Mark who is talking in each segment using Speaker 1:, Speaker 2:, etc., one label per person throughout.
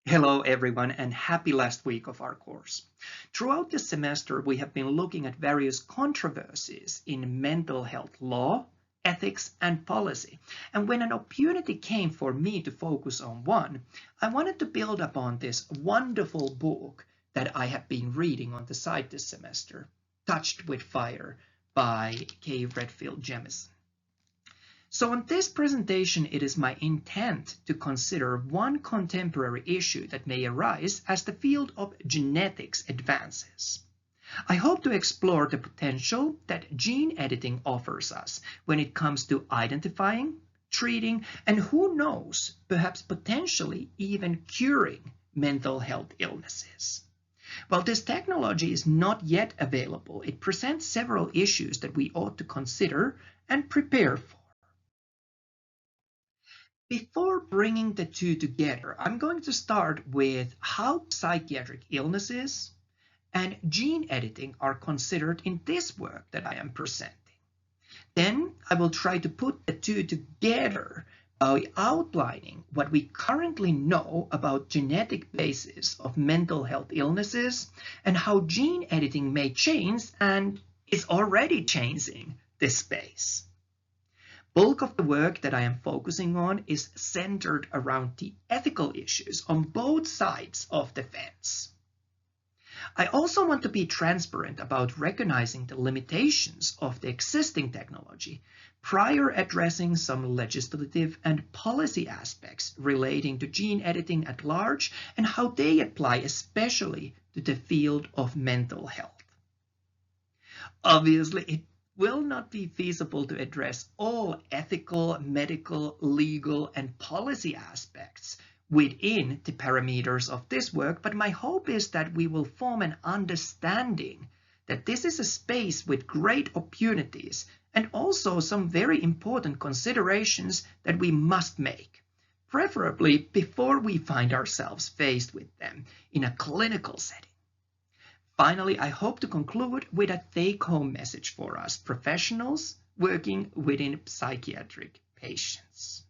Speaker 1: Hello, everyone, and happy last week of our course. Throughout this semester, we have been looking at various controversies in mental health law, ethics, and policy. And when an opportunity came for me to focus on one, I wanted to build upon this wonderful book that I have been reading on the side this semester, Touched with Fire by Kay Redfield Jemison. So on this presentation, it is my intent to consider one contemporary issue that may arise as the field of genetics advances. I hope to explore the potential that gene editing offers us when it comes to identifying, treating, and who knows, perhaps potentially even curing mental health illnesses. While this technology is not yet available, it presents several issues that we ought to consider and prepare for. Before bringing the two together, I'm going to start with how psychiatric illnesses and gene editing are considered in this work that I am presenting. Then I will try to put the two together by outlining what we currently know about genetic basis of mental health illnesses and how gene editing may change and is already changing this space. Bulk of the work that I am focusing on is centered around the ethical issues on both sides of the fence. I also want to be transparent about recognizing the limitations of the existing technology prior addressing some legislative and policy aspects relating to gene editing at large and how they apply especially to the field of mental health. Obviously, it will not be feasible to address all ethical, medical, legal, and policy aspects within the parameters of this work, but my hope is that we will form an understanding that this is a space with great opportunities and also some very important considerations that we must make, preferably before we find ourselves faced with them in a clinical setting. Finally, I hope to conclude with a take-home message for us professionals working within psychiatric patients.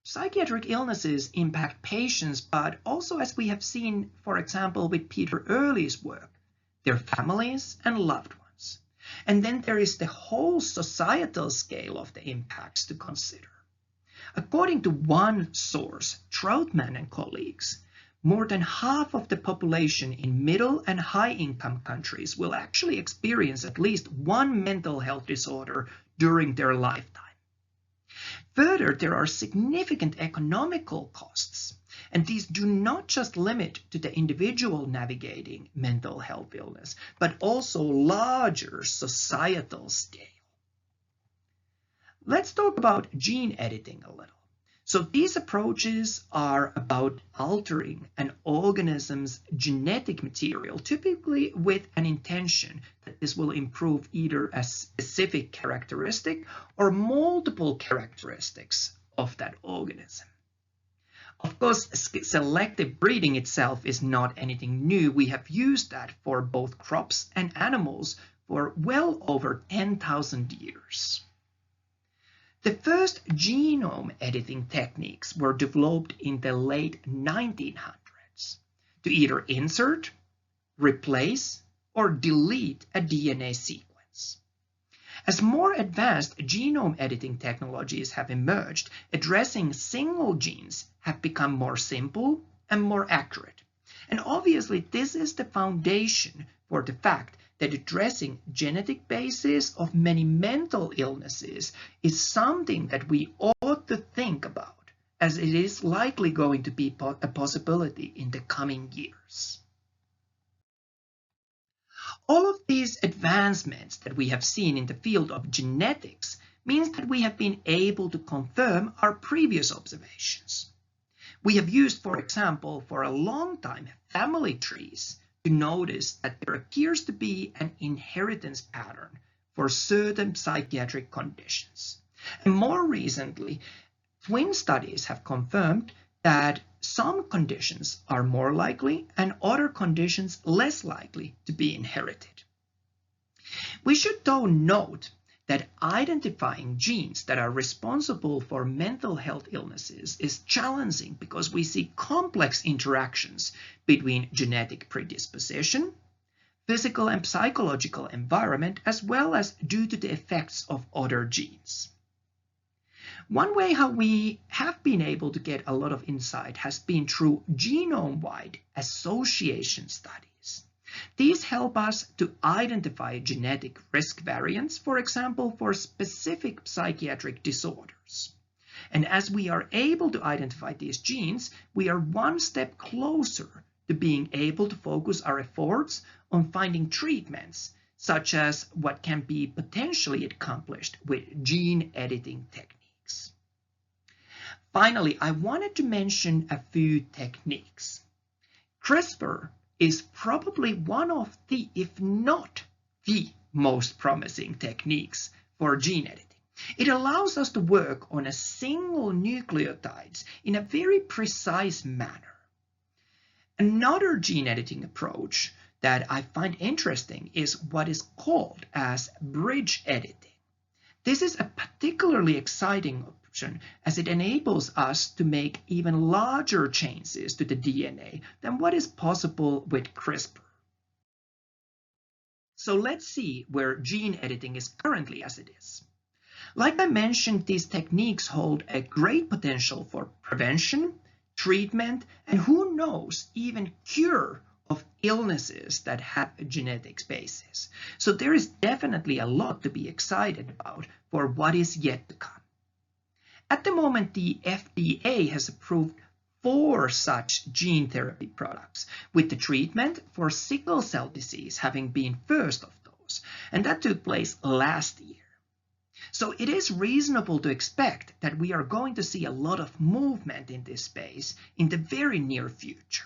Speaker 1: Psychiatric illnesses impact patients, but also, as we have seen, for example, with Peter Early's work, their families and loved ones. And then there is the whole societal scale of the impacts to consider. According to one source, Troutman and colleagues, more than half of the population in middle and high-income countries will actually experience at least one mental health disorder during their lifetime. Further, there are significant economical costs, and these do not just limit to the individual navigating mental health illness, but also larger societal scale. Let's talk about gene editing a little. So these approaches are about altering an organism's genetic material, typically with an intention that this will improve either a specific characteristic or multiple characteristics of that organism. Of course, selective breeding itself is not anything new. We have used that for both crops and animals for well over 10,000 years. The first genome editing techniques were developed in the late 1900s to either insert, replace, or delete a DNA sequence. As more advanced genome editing technologies have emerged, addressing single genes have become more simple and more accurate. And obviously, this is the foundation for the fact that addressing genetic basis of many mental illnesses is something that we ought to think about, as it is likely going to be a possibility in the coming years. All of these advancements that we have seen in the field of genetics means that we have been able to confirm our previous observations. We have used, for example, for a long time, family trees to notice that there appears to be an inheritance pattern for certain psychiatric conditions. And more recently, twin studies have confirmed that some conditions are more likely and other conditions less likely to be inherited. We should though note that identifying genes that are responsible for mental health illnesses is challenging because we see complex interactions between genetic predisposition, physical and psychological environment, as well as due to the effects of other genes. One way how we have been able to get a lot of insight has been through genome-wide association studies. These help us to identify genetic risk variants, for example, for specific psychiatric disorders. And as we are able to identify these genes, we are one step closer to being able to focus our efforts on finding treatments, such as what can be potentially accomplished with gene editing techniques. Finally, I wanted to mention a few techniques. CRISPR is probably one of the, if not the most promising techniques for gene editing. It allows us to work on a single nucleotides in a very precise manner. Another gene editing approach that I find interesting is what is called as bridge editing. This is a particularly exciting option as it enables us to make even larger changes to the DNA than what is possible with CRISPR. So let's see where gene editing is currently as it is. Like I mentioned, these techniques hold a great potential for prevention, treatment, and who knows, even cure of illnesses that have a genetic basis. So there is definitely a lot to be excited about for what is yet to come. At the moment, the FDA has approved 4 such gene therapy products, with the treatment for sickle cell disease having been first of those, and that took place last year. So it is reasonable to expect that we are going to see a lot of movement in this space in the very near future.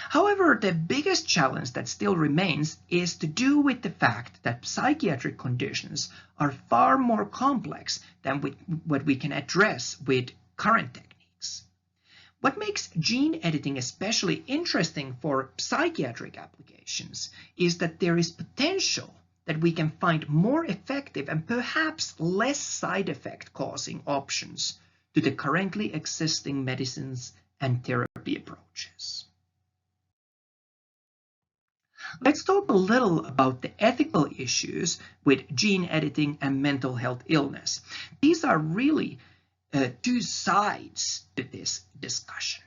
Speaker 1: However, the biggest challenge that still remains is to do with the fact that psychiatric conditions are far more complex than what we can address with current techniques. What makes gene editing especially interesting for psychiatric applications is that there is potential that we can find more effective and perhaps less side effect causing options to the currently existing medicines and therapy approaches. Let's talk a little about the ethical issues with gene editing and mental health illness. These are really 2 sides to this discussion.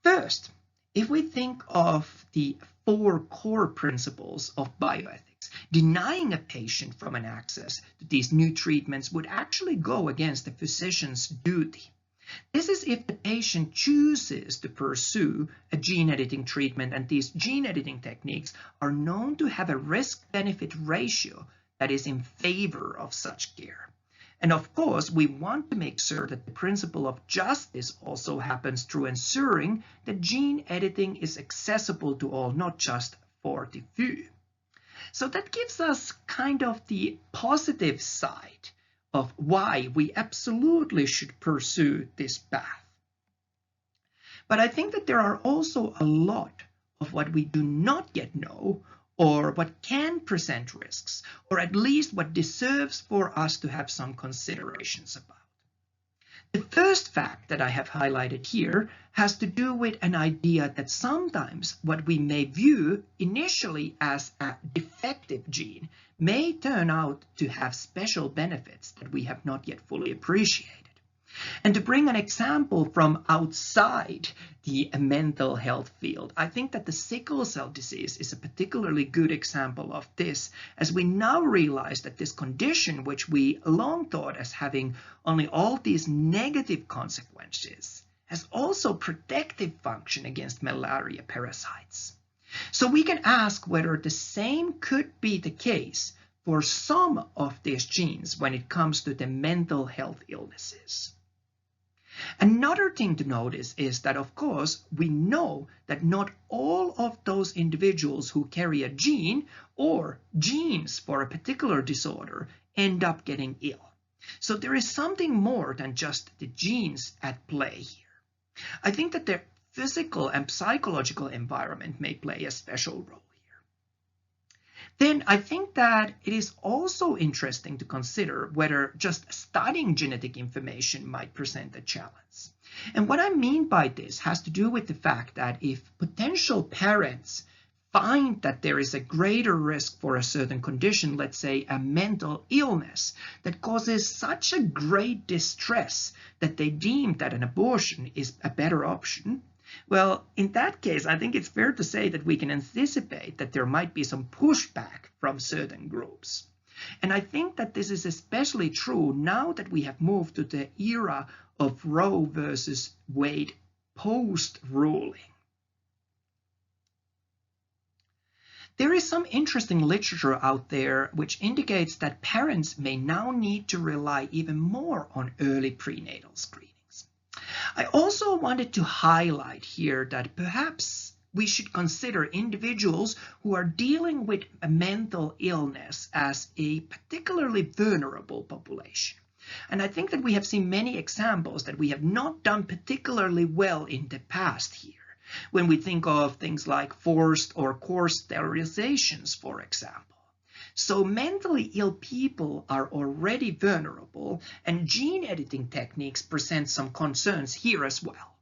Speaker 1: First, if we think of the 4 core principles of bioethics, denying a patient from an access to these new treatments would actually go against the physician's duty. This is if the patient chooses to pursue a gene editing treatment, and these gene editing techniques are known to have a risk-benefit ratio that is in favor of such care. And of course, we want to make sure that the principle of justice also happens through ensuring that gene editing is accessible to all, not just for the few. So that gives us kind of the positive side of why we absolutely should pursue this path. But I think that there are also a lot of what we do not yet know, or what can present risks, or at least what deserves for us to have some considerations about. The first fact that I have highlighted here has to do with an idea that sometimes what we may view initially as a defective gene may turn out to have special benefits that we have not yet fully appreciated. And to bring an example from outside the mental health field, I think that the sickle cell disease is a particularly good example of this, as we now realize that this condition, which we long thought as having only all these negative consequences, has also protective function against malaria parasites. So we can ask whether the same could be the case for some of these genes when it comes to the mental health illnesses. Another thing to notice is that, of course, we know that not all of those individuals who carry a gene or genes for a particular disorder end up getting ill. So there is something more than just the genes at play here. I think that the physical and psychological environment may play a special role here. Then I think that it is also interesting to consider whether just studying genetic information might present a challenge. And what I mean by this has to do with the fact that if potential parents find that there is a greater risk for a certain condition, let's say a mental illness, that causes such a great distress that they deem that an abortion is a better option, well, in that case, I think it's fair to say that we can anticipate that there might be some pushback from certain groups. And I think that this is especially true now that we have moved to the era of Roe versus Wade post-ruling. There is some interesting literature out there which indicates that parents may now need to rely even more on early prenatal screenings. I also wanted to highlight here that perhaps we should consider individuals who are dealing with a mental illness as a particularly vulnerable population. And I think that we have seen many examples that we have not done particularly well in the past here, when we think of things like forced or coerced sterilizations, for example. So mentally ill people are already vulnerable, and gene editing techniques present some concerns here as well.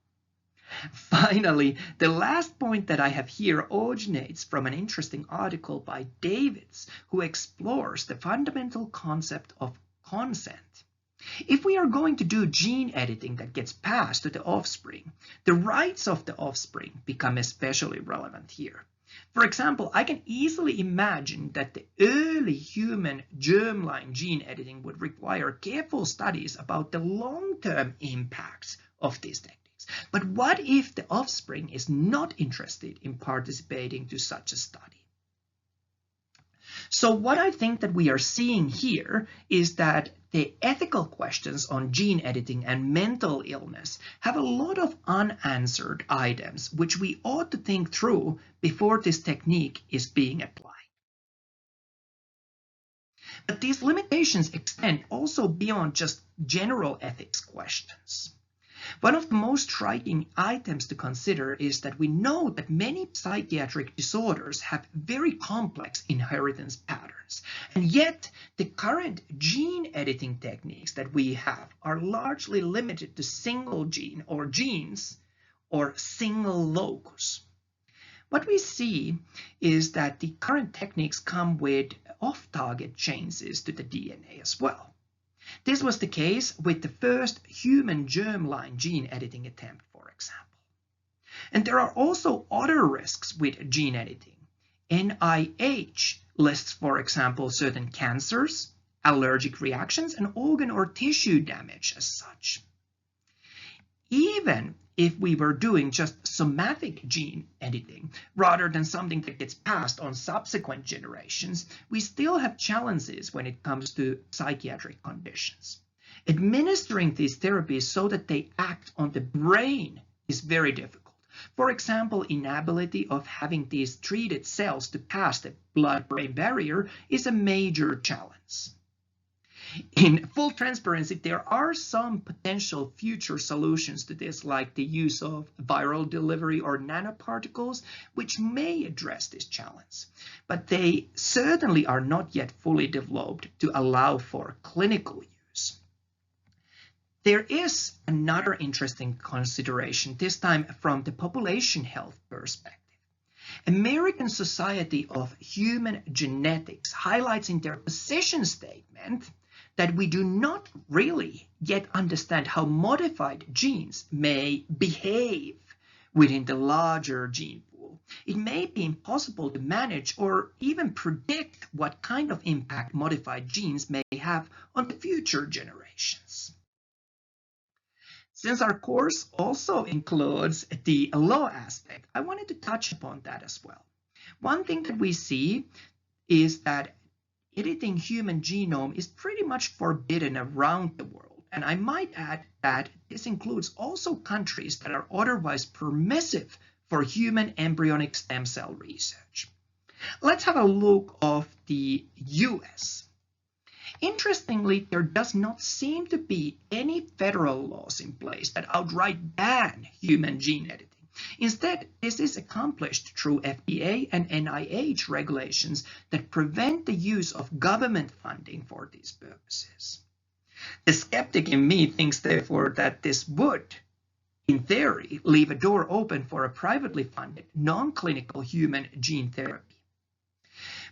Speaker 1: Finally, the last point that I have here originates from an interesting article by Davids, who explores the fundamental concept of consent. If we are going to do gene editing that gets passed to the offspring, the rights of the offspring become especially relevant here. For example, I can easily imagine that the early human germline gene editing would require careful studies about the long-term impacts of these techniques. But what if the offspring is not interested in participating to such a study? So what I think that we are seeing here is that the ethical questions on gene editing and mental illness have a lot of unanswered items which we ought to think through before this technique is being applied. But these limitations extend also beyond just general ethics questions. One of the most striking items to consider is that we know that many psychiatric disorders have very complex inheritance patterns, and yet the current gene editing techniques that we have are largely limited to single gene or genes or single locus. What we see is that the current techniques come with off-target changes to the DNA as well. This was the case with the first human germline gene editing attempt, for example. And there are also other risks with gene editing. NIH lists, for example, certain cancers, allergic reactions, and organ or tissue damage as such. Even if we were doing just somatic gene editing rather than something that gets passed on subsequent generations, we still have challenges when it comes to psychiatric conditions. Administering these therapies so that they act on the brain is very difficult. For example, inability of having these treated cells to pass the blood-brain barrier is a major challenge. In full transparency, there are some potential future solutions to this, like the use of viral delivery or nanoparticles, which may address this challenge. But they certainly are not yet fully developed to allow for clinical use. There is another interesting consideration, this time from the population health perspective. American Society of Human Genetics highlights in their position statement that we do not really yet understand how modified genes may behave within the larger gene pool. It may be impossible to manage or even predict what kind of impact modified genes may have on the future generations. Since our course also includes the law aspect, I wanted to touch upon that as well. One thing that we see is that editing human genome is pretty much forbidden around the world. And I might add that this includes also countries that are otherwise permissive for human embryonic stem cell research. Let's have a look of the US. Interestingly, there does not seem to be any federal laws in place that outright ban human gene editing. Instead, this is accomplished through FDA and NIH regulations that prevent the use of government funding for these purposes. The skeptic in me thinks, therefore, that this would, in theory, leave a door open for a privately funded, non-clinical human gene therapy.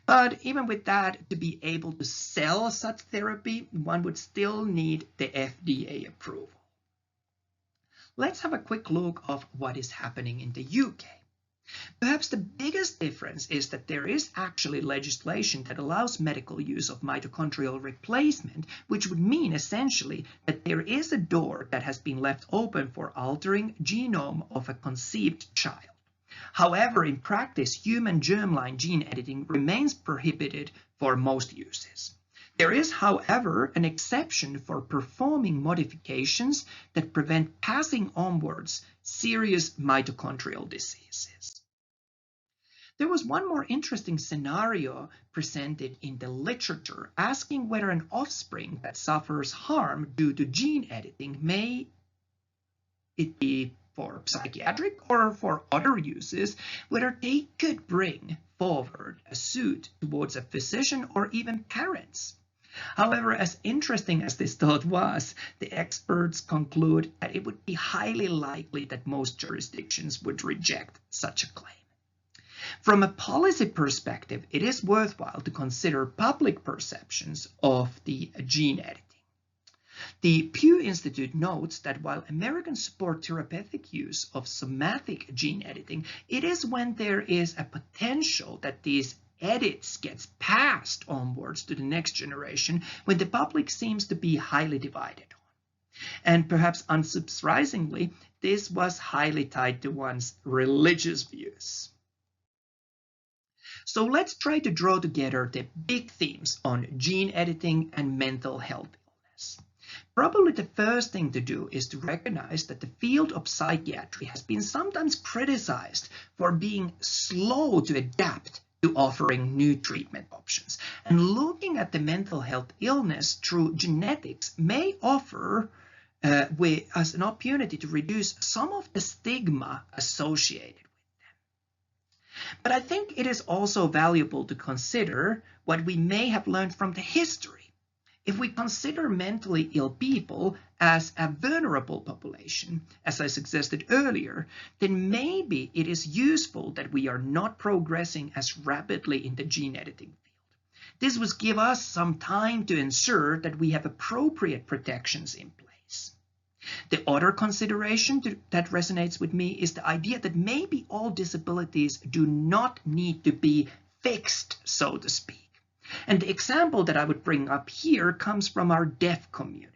Speaker 1: But even with that, to be able to sell such therapy, one would still need the FDA approval. Let's have a quick look of what is happening in the UK. Perhaps the biggest difference is that there is actually legislation that allows medical use of mitochondrial replacement, which would mean essentially that there is a door that has been left open for altering genome of a conceived child. However, in practice, human germline gene editing remains prohibited for most uses. There is, however, an exception for performing modifications that prevent passing onwards serious mitochondrial diseases. There was one more interesting scenario presented in the literature asking whether an offspring that suffers harm due to gene editing, may it be for psychiatric or for other uses, whether they could bring forward a suit towards a physician or even parents. However, as interesting as this thought was, the experts conclude that it would be highly likely that most jurisdictions would reject such a claim. From a policy perspective, it is worthwhile to consider public perceptions of the gene editing. The Pew Institute notes that while Americans support therapeutic use of somatic gene editing, it is when there is a potential that these edits gets passed onwards to the next generation when the public seems to be highly divided on. And perhaps unsurprisingly, this was highly tied to one's religious views. So let's try to draw together the big themes on gene editing and mental health illness. Probably the first thing to do is to recognize that the field of psychiatry has been sometimes criticized for being slow to adapt to offering new treatment options. And looking at the mental health illness through genetics may offer us an opportunity to reduce some of the stigma associated with them. But I think it is also valuable to consider what we may have learned from the history. If we consider mentally ill people as a vulnerable population, as I suggested earlier, then maybe it is useful that we are not progressing as rapidly in the gene editing field. This would give us some time to ensure that we have appropriate protections in place. The other consideration that resonates with me is the idea that maybe all disabilities do not need to be fixed, so to speak. And the example that I would bring up here comes from our deaf community.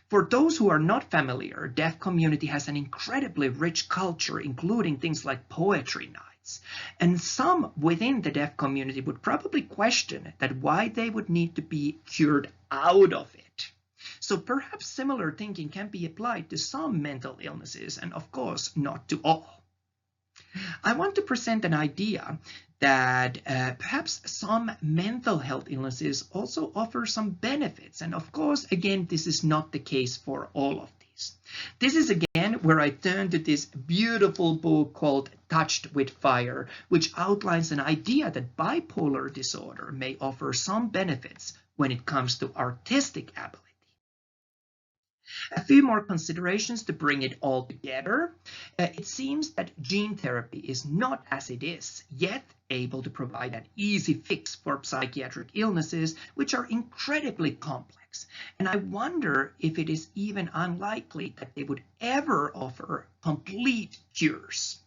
Speaker 1: For those who are not familiar, deaf community has an incredibly rich culture, including things like poetry nights. And some within the deaf community would probably question that why they would need to be cured out of it. So perhaps similar thinking can be applied to some mental illnesses, and of course not to all. I want to present an idea that perhaps some mental health illnesses also offer some benefits. And of course, again, this is not the case for all of these. This is again where I turn to this beautiful book called Touched with Fire, which outlines an idea that bipolar disorder may offer some benefits when it comes to artistic ability. A few more considerations to bring it all together. It seems that gene therapy is not, as it is, yet able to provide an easy fix for psychiatric illnesses, which are incredibly complex. And I wonder if it is even unlikely that they would ever offer complete cures.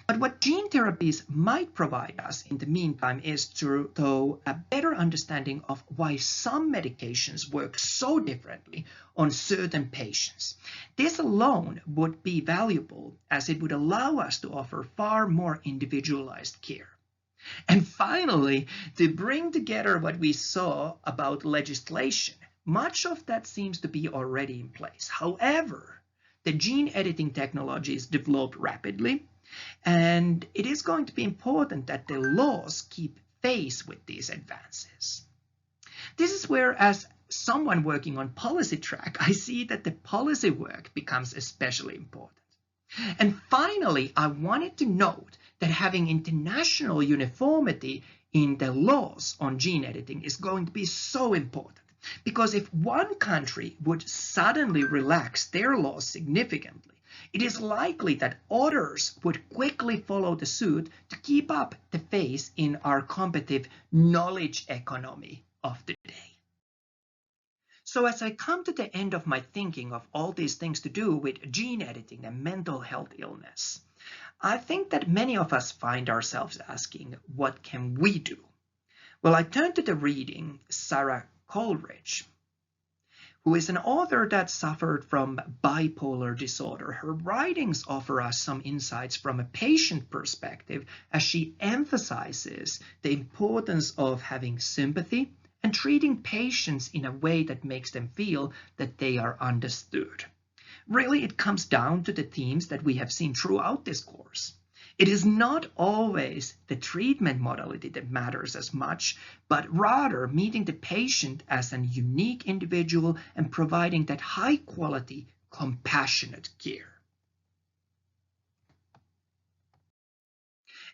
Speaker 1: But what gene therapies might provide us in the meantime is though a better understanding of why some medications work so differently on certain patients. This alone would be valuable as it would allow us to offer far more individualized care. And finally, to bring together what we saw about legislation, much of that seems to be already in place. However, the gene editing technologies develop rapidly, and it is going to be important that the laws keep pace with these advances. This is where, as someone working on policy track, I see that the policy work becomes especially important. And finally, I wanted to note that having international uniformity in the laws on gene editing is going to be so important. Because if one country would suddenly relax their laws significantly, it is likely that others would quickly follow the suit to keep up the pace in our competitive knowledge economy of the day. So as I come to the end of my thinking of all these things to do with gene editing and mental health illness, I think that many of us find ourselves asking, what can we do? Well, I turn to the reading Sarah Coleridge, who is an author that suffered from bipolar disorder. Her writings offer us some insights from a patient perspective as she emphasizes the importance of having sympathy and treating patients in a way that makes them feel that they are understood. Really, it comes down to the themes that we have seen throughout this course. It is not always the treatment modality that matters as much, but rather meeting the patient as a unique individual and providing that high quality, compassionate care.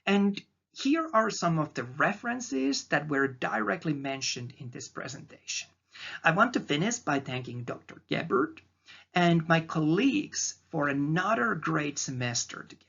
Speaker 1: And here are some of the references that were directly mentioned in this presentation. I want to finish by thanking Dr. Gebert and my colleagues for another great semester together.